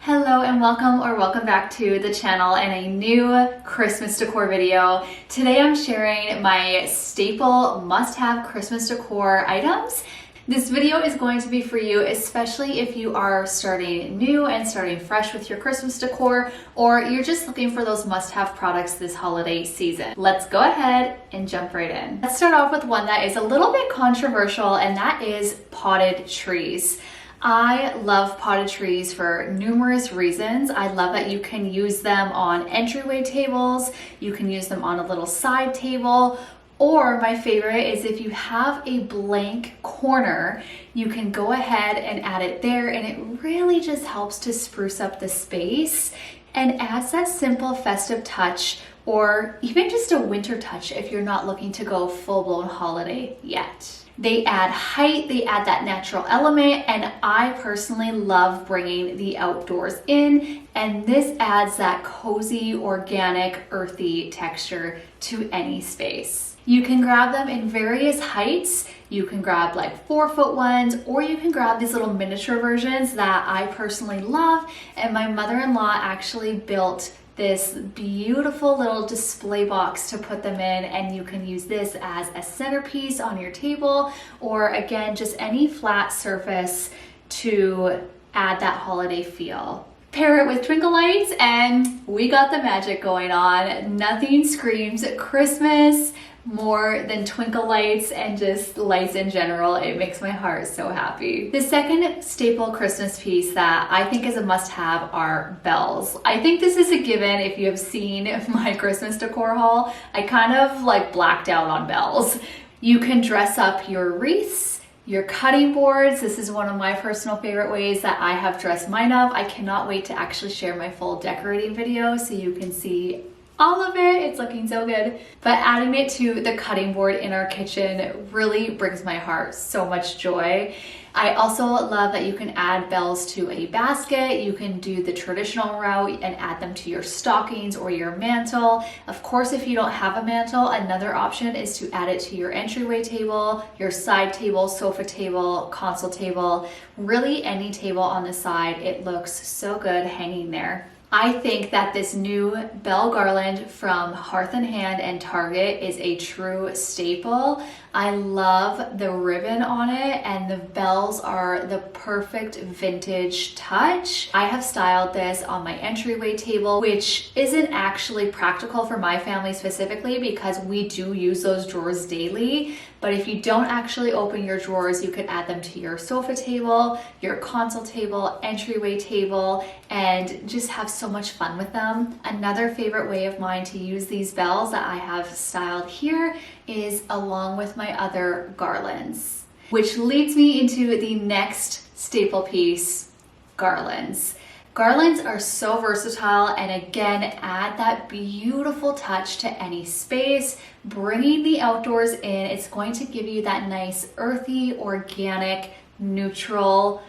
Hello and welcome back to the channel and a new Christmas decor video. Today I'm sharing my staple must-have Christmas decor items. This video is going to be for you, especially if you are starting new and starting fresh with your Christmas decor, or you're just looking for those must-have products this holiday season. Let's go ahead and jump right in. Let's start off with one that is a little bit controversial, and that is potted trees. I love potted trees for numerous reasons. I love that you can use them on entryway tables, you can use them on a little side table, or my favorite is if you have a blank corner, you can go ahead and add it there, and it really just helps to spruce up the space and adds that simple festive touch, or even just a winter touch if you're not looking to go full-blown holiday yet. They add height, they add that natural element, and I personally love bringing the outdoors in, and this adds that cozy, organic, earthy texture to any space. You can grab them in various heights. You can grab like 4-foot ones, or you can grab these little miniature versions that I personally love, and my mother-in-law actually built this beautiful little display box to put them in, and you can use this as a centerpiece on your table, or again, just any flat surface to add that holiday feel. Pair it with twinkle lights and we got the magic going on. Nothing screams Christmas more than twinkle lights and just lights in general. It makes my heart so happy. The second staple Christmas piece that I think is a must-have are bells. I think this is a given. If you have seen my Christmas decor haul, I kind of like blacked out on bells. You can dress up your wreaths, your cutting boards. This is one of my personal favorite ways that I have dressed mine up. I cannot wait to actually share my full decorating video so you can see all of it. It's looking so good. But adding it to the cutting board in our kitchen really brings my heart so much joy. I also love that you can add bells to a basket. You can do the traditional route and add them to your stockings or your mantle. Of course, if you don't have a mantle, another option is to add it to your entryway table, your side table, sofa table, console table, really any table on the side. It looks so good hanging there. I think that this new bell garland from Hearth & Hand and Target is a true staple. I love the ribbon on it, and the bells are the perfect vintage touch. I have styled this on my entryway table, which isn't actually practical for my family specifically because we do use those drawers daily. But if you don't actually open your drawers, you could add them to your sofa table, your console table, entryway table, and just have so much fun with them. Another favorite way of mine to use these bells that I have styled here is along with my other garlands, which leads me into the next staple piece, garlands. Garlands are so versatile and again add that beautiful touch to any space. Bringing the outdoors in, it's going to give you that nice earthy, organic, neutral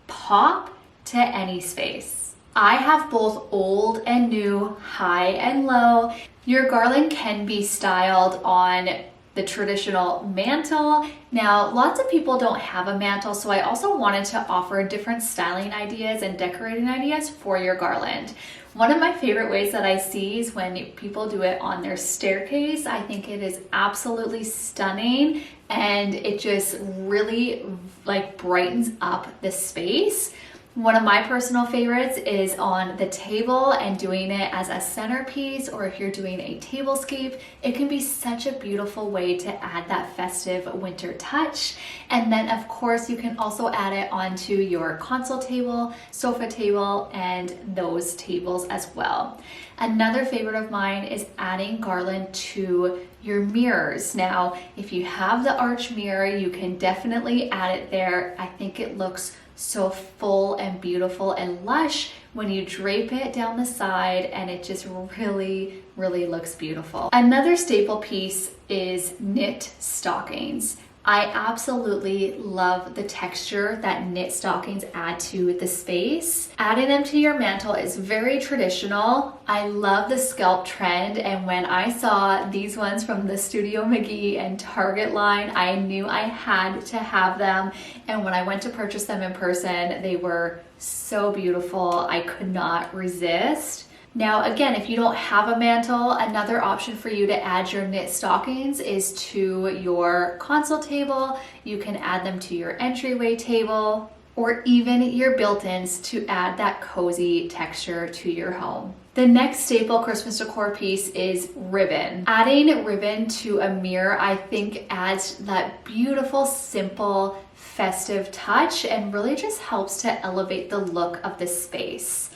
pop to any space. I have both old and new, high and low. Your garland can be styled on the traditional mantle. Now, lots of people don't have a mantle, so I also wanted to offer different styling ideas and decorating ideas for your garland. One of my favorite ways that I see is when people do it on their staircase. I think it is absolutely stunning, and it just really like brightens up the space. One of my personal favorites is on the table and doing it as a centerpiece, or if you're doing a tablescape, it can be such a beautiful way to add that festive winter touch. And then of course you can also add it onto your console table, sofa table, and those tables as well. Another favorite of mine is adding garland to your mirrors. Now, if you have the arch mirror, you can definitely add it there. I think it looks so full and beautiful and lush when you drape it down the side, and it just really looks beautiful. Another staple piece is knit stockings. I absolutely love the texture that knit stockings add to the space. Adding them to your mantle is very traditional. I love the scalp trend, and when I saw these ones from the Studio McGee and Target line, I knew I had to have them. And when I went to purchase them in person, they were so beautiful. I could not resist. Now, again, if you don't have a mantle, another option for you to add your knit stockings is to your console table. You can add them to your entryway table or even your built-ins to add that cozy texture to your home. The next staple Christmas decor piece is ribbon. Adding ribbon to a mirror, I think, adds that beautiful, simple, festive touch and really just helps to elevate the look of the space.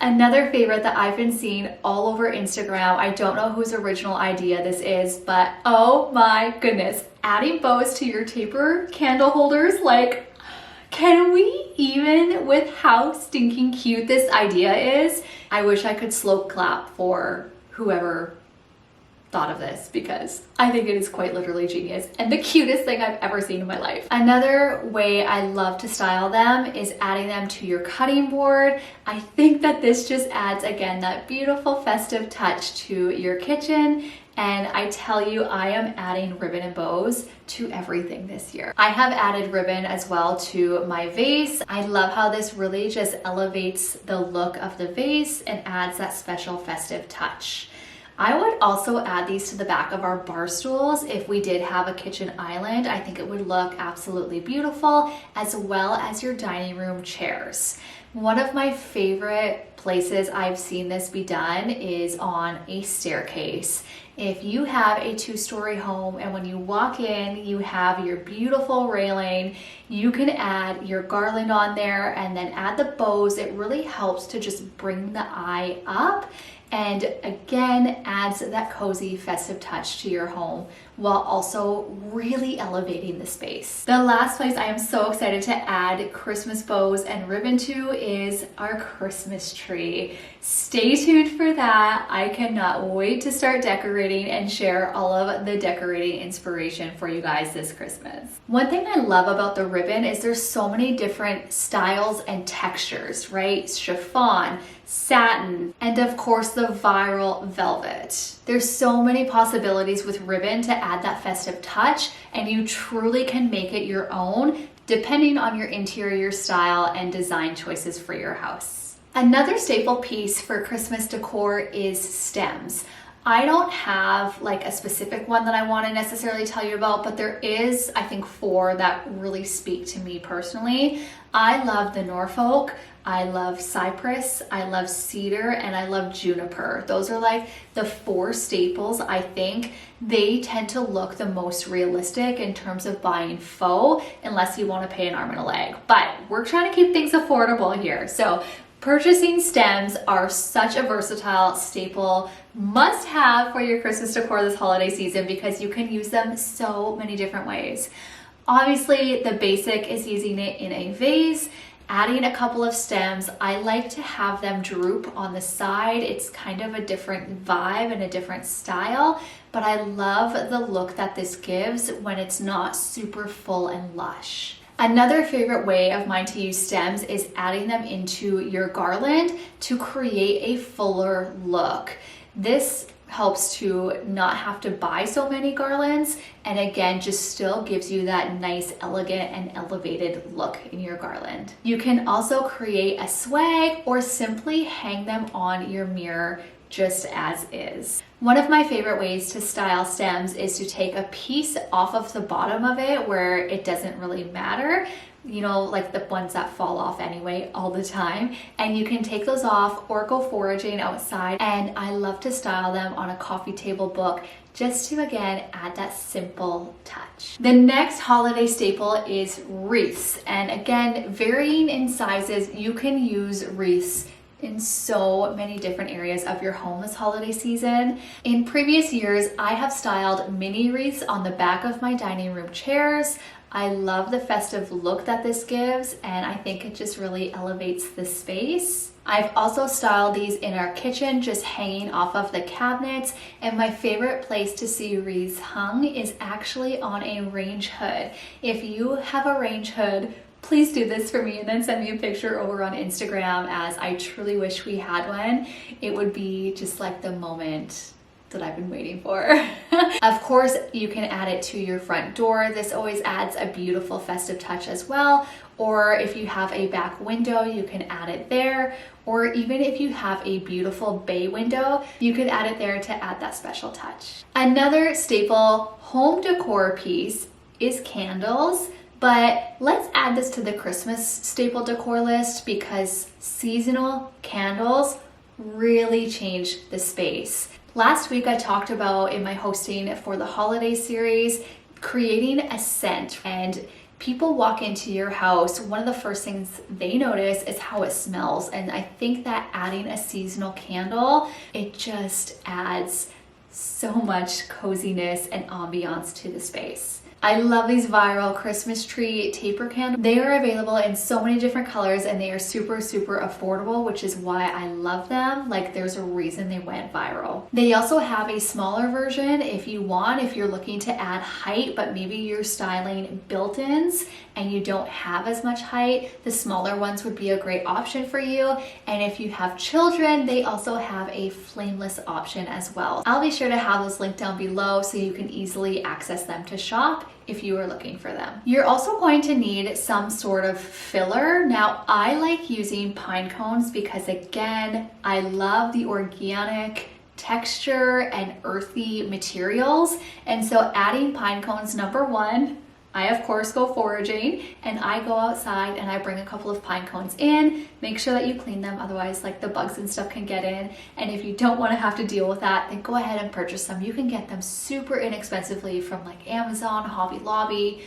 Another favorite that I've been seeing all over Instagram, I don't know whose original idea this is, but oh my goodness, adding bows to your taper candle holders, like, can we even, with how stinking cute this idea is? I wish I could slow clap for whoever thought of this because I think it is quite literally genius and the cutest thing I've ever seen in my life. Another way I love to style them is adding them to your cutting board. I think that this just adds, again, that beautiful festive touch to your kitchen. And I tell you, I am adding ribbon and bows to everything this year. I have added ribbon as well to my vase. I love how this really just elevates the look of the vase and adds that special festive touch. I would also add these to the back of our bar stools if we did have a kitchen island. I think it would look absolutely beautiful, as well as your dining room chairs. One of my favorite places I've seen this be done is on a staircase. If you have a 2-story home and when you walk in, you have your beautiful railing, you can add your garland on there and then add the bows. It really helps to just bring the eye up and again adds that cozy festive touch to your home while also really elevating the space. The last place I am so excited to add Christmas bows and ribbon to is our Christmas tree. Stay tuned for that. I cannot wait to start decorating and share all of the decorating inspiration for you guys this Christmas. One thing I love about the ribbon is there's so many different styles and textures, right? Chiffon, satin, and of course the viral velvet. There's so many possibilities with ribbon to add that festive touch, and you truly can make it your own depending on your interior style and design choices for your house. Another staple piece for Christmas decor is stems. I don't have like a specific one that I want to necessarily tell you about, but there is, I think, 4 that really speak to me personally. I love the Norfolk, I love cypress, I love cedar, and I love juniper. Those are like the 4 staples. I think they tend to look the most realistic in terms of buying faux, unless you want to pay an arm and a leg. But we're trying to keep things affordable here. So purchasing stems are such a versatile staple must have for your Christmas decor this holiday season because you can use them so many different ways. Obviously, the basic is using it in a vase. Adding a couple of stems, I like to have them droop on the side. It's kind of a different vibe and a different style, but I love the look that this gives when it's not super full and lush. Another favorite way of mine to use stems is adding them into your garland to create a fuller look. This helps to not have to buy so many garlands, and again, just still gives you that nice, elegant, and elevated look in your garland. You can also create a swag or simply hang them on your mirror just as is. One of my favorite ways to style stems is to take a piece off of the bottom of it where it doesn't really matter, you know, like the ones that fall off anyway all the time, and you can take those off or go foraging outside. And I love to style them on a coffee table book just to again add that simple touch. The next holiday staple is wreaths, and again, varying in sizes. You can use wreaths in so many different areas of your home this holiday season. In previous years, I have styled mini wreaths on the back of my dining room chairs. I love the festive look that this gives, and I think it just really elevates the space. I've also styled these in our kitchen, just hanging off of the cabinets, and my favorite place to see wreaths hung is actually on a range hood. If you have a range hood, please do this for me and then send me a picture over on Instagram, as I truly wish we had one. It would be just like the moment that I've been waiting for. Of course, you can add it to your front door. This always adds a beautiful festive touch as well. Or if you have a back window, you can add it there. Or even if you have a beautiful bay window, you could add it there to add that special touch. Another staple home decor piece is candles. But let's add this to the Christmas staple decor list, because seasonal candles really change the space. Last week I talked about, in my hosting for the holiday series, creating a scent. And people walk into your house, one of the first things they notice is how it smells. And I think that adding a seasonal candle, it just adds so much coziness and ambiance to the space. I love these viral Christmas tree taper candles. They are available in so many different colors, and they are super, super affordable, which is why I love them. Like, there's a reason they went viral. They also have a smaller version if you want, if you're looking to add height, but maybe you're styling built-ins and you don't have as much height. The smaller ones would be a great option for you. And if you have children, they also have a flameless option as well. I'll be sure to have those linked down below so you can easily access them to shop if you are looking for them. You're also going to need some sort of filler. Now, I like using pine cones because, again, I love the organic texture and earthy materials. And so adding pine cones, number one, I of course go foraging, and I go outside and I bring a couple of pine cones in. Make sure that you clean them, otherwise like the bugs and stuff can get in. And if you don't want to have to deal with that, then go ahead and purchase them. You can get them super inexpensively from like Amazon, Hobby Lobby.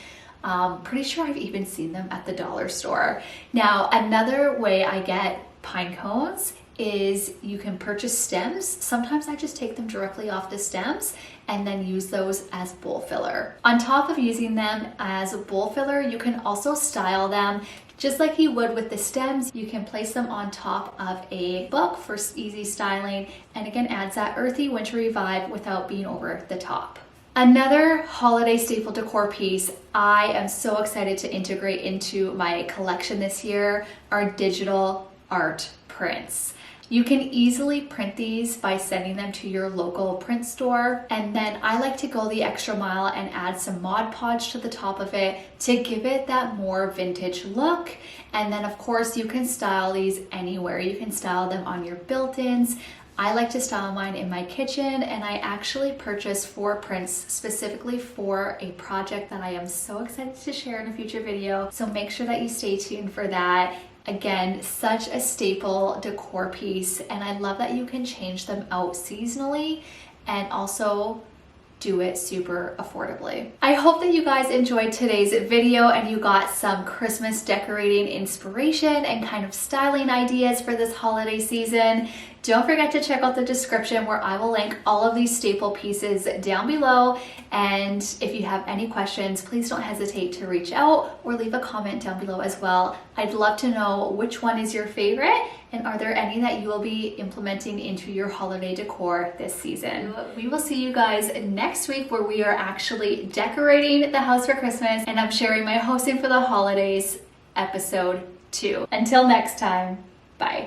Pretty sure I've even seen them at the dollar store. Now, another way I get pine cones is you can purchase stems. Sometimes I just take them directly off the stems and then use those as bowl filler. On top of using them as a bowl filler, you can also style them just like you would with the stems. You can place them on top of a book for easy styling, and again, adds that earthy, wintry vibe without being over the top. Another holiday staple decor piece I am so excited to integrate into my collection this year are digital art prints. You can easily print these by sending them to your local print store. And then I like to go the extra mile and add some Mod Podge to the top of it to give it that more vintage look. And then of course you can style these anywhere. You can style them on your built-ins. I like to style mine in my kitchen, and I actually purchased 4 prints specifically for a project that I am so excited to share in a future video. So make sure that you stay tuned for that. Again, such a staple decor piece, and I love that you can change them out seasonally and also do it super affordably. I hope that you guys enjoyed today's video and you got some Christmas decorating inspiration and kind of styling ideas for this holiday season. Don't forget to check out the description where I will link all of these staple pieces down below. And if you have any questions, please don't hesitate to reach out or leave a comment down below as well. I'd love to know which one is your favorite, and are there any that you will be implementing into your holiday decor this season. We will see you guys next week, where we are actually decorating the house for Christmas, and I'm sharing my hosting for the holidays episode 2. Until next time, bye.